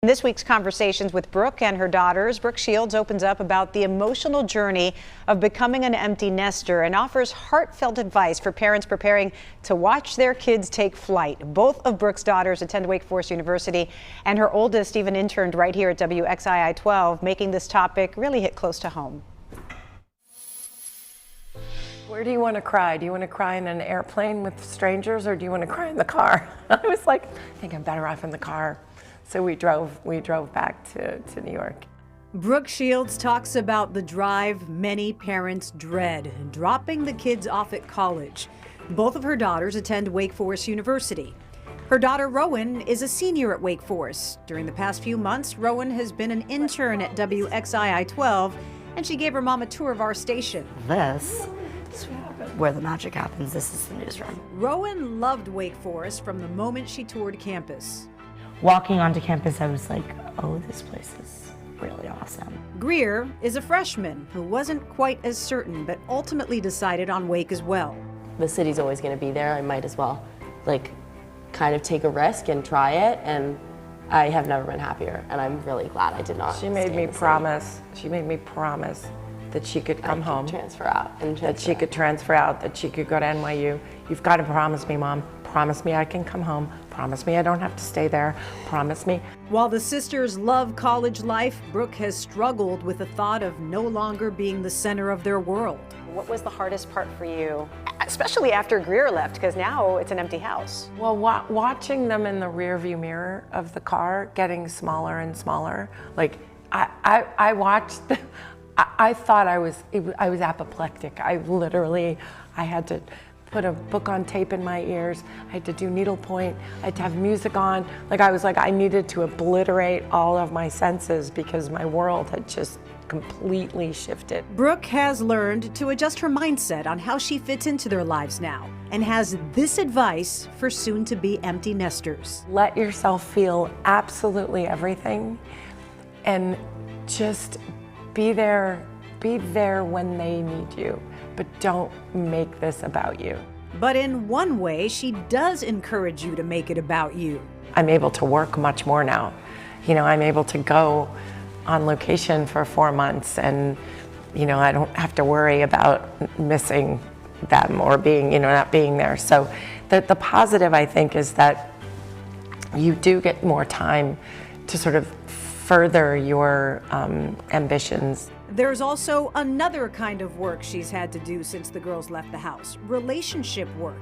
In this week's conversations with Brooke and her daughters, Brooke Shields opens up about the emotional journey of becoming an empty nester and offers heartfelt advice for parents preparing to watch their kids take flight. Both of Brooke's daughters attend Wake Forest University, and her oldest even interned right here at WXII 12, making this topic really hit close to home. Where do you want to cry? Do you want to cry in an airplane with strangers, or do you want to cry in the car? I was like, I think I'm better off in the car. So we drove back to New York. Brooke Shields talks about the drive many parents dread, dropping the kids off at college. Both of her daughters attend Wake Forest University. Her daughter Rowan is a senior at Wake Forest. During the past few months, Rowan has been an intern at WXII 12, and she gave her mom a tour of our station. This is where the magic happens. This is the newsroom. Rowan loved Wake Forest from the moment she toured campus. Walking onto campus, I was like, oh, this place is really awesome. Greer is a freshman who wasn't quite as certain, but ultimately decided on Wake as well. The city's always going to be there. I might as well, kind of take a risk and try it. And I have never been happier, and I'm really glad I did not. She made me promise. She made me promise that she could come home, transfer out, that she could transfer out, that she could go to NYU. You've got to promise me, Mom. Promise me I can come home. Promise me I don't have to stay there. Promise me. While the sisters love college life, Brooke has struggled with the thought of no longer being the center of their world. What was the hardest part for you, especially after Greer left, because now it's an empty house? Well, watching them in the rearview mirror of the car getting smaller and smaller, I watched them. I thought I was apoplectic. I had to put a book on tape in my ears. I had to do needlepoint. I had to have music on. I needed to obliterate all of my senses because my world had just completely shifted. Brooke has learned to adjust her mindset on how she fits into their lives now and has this advice for soon-to-be empty nesters. Let yourself feel absolutely everything and just be there when they need you, but don't make this about you. But in one way, she does encourage you to make it about you. I'm able to work much more now. I'm able to go on location for 4 months, and I don't have to worry about missing them or being, not being there. So the positive, I think, is that you do get more time to sort of further your ambitions. There's also another kind of work she's had to do since the girls left the house: relationship work,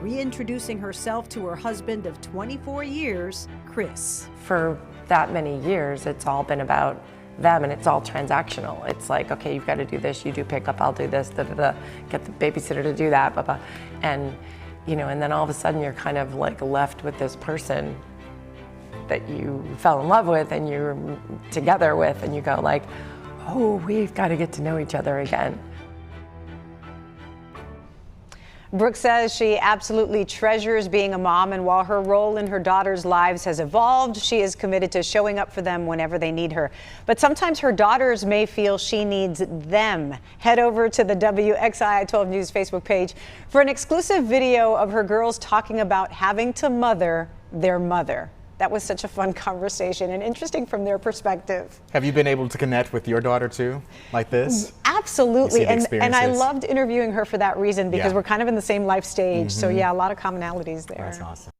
reintroducing herself to her husband of 24 years, Chris. For that many years, it's all been about them, and it's all transactional. It's like, okay, you've got to do this, you do pickup, I'll do this, get the babysitter to do that, blah, blah. And, and then all of a sudden you're kind of left with this person that you fell in love with and you're together with, and you go oh, we've got to get to know each other again. Brooke says she absolutely treasures being a mom, and while her role in her daughters' lives has evolved, she is committed to showing up for them whenever they need her. But sometimes her daughters may feel she needs them. Head over to the WXII 12 News Facebook page for an exclusive video of her girls talking about having to mother their mother. That was such a fun conversation and interesting from their perspective. Have you been able to connect with your daughter too, like this? Absolutely, and I loved interviewing her for that reason, because we're kind of in the same life stage. So yeah, a lot of commonalities there. That's awesome.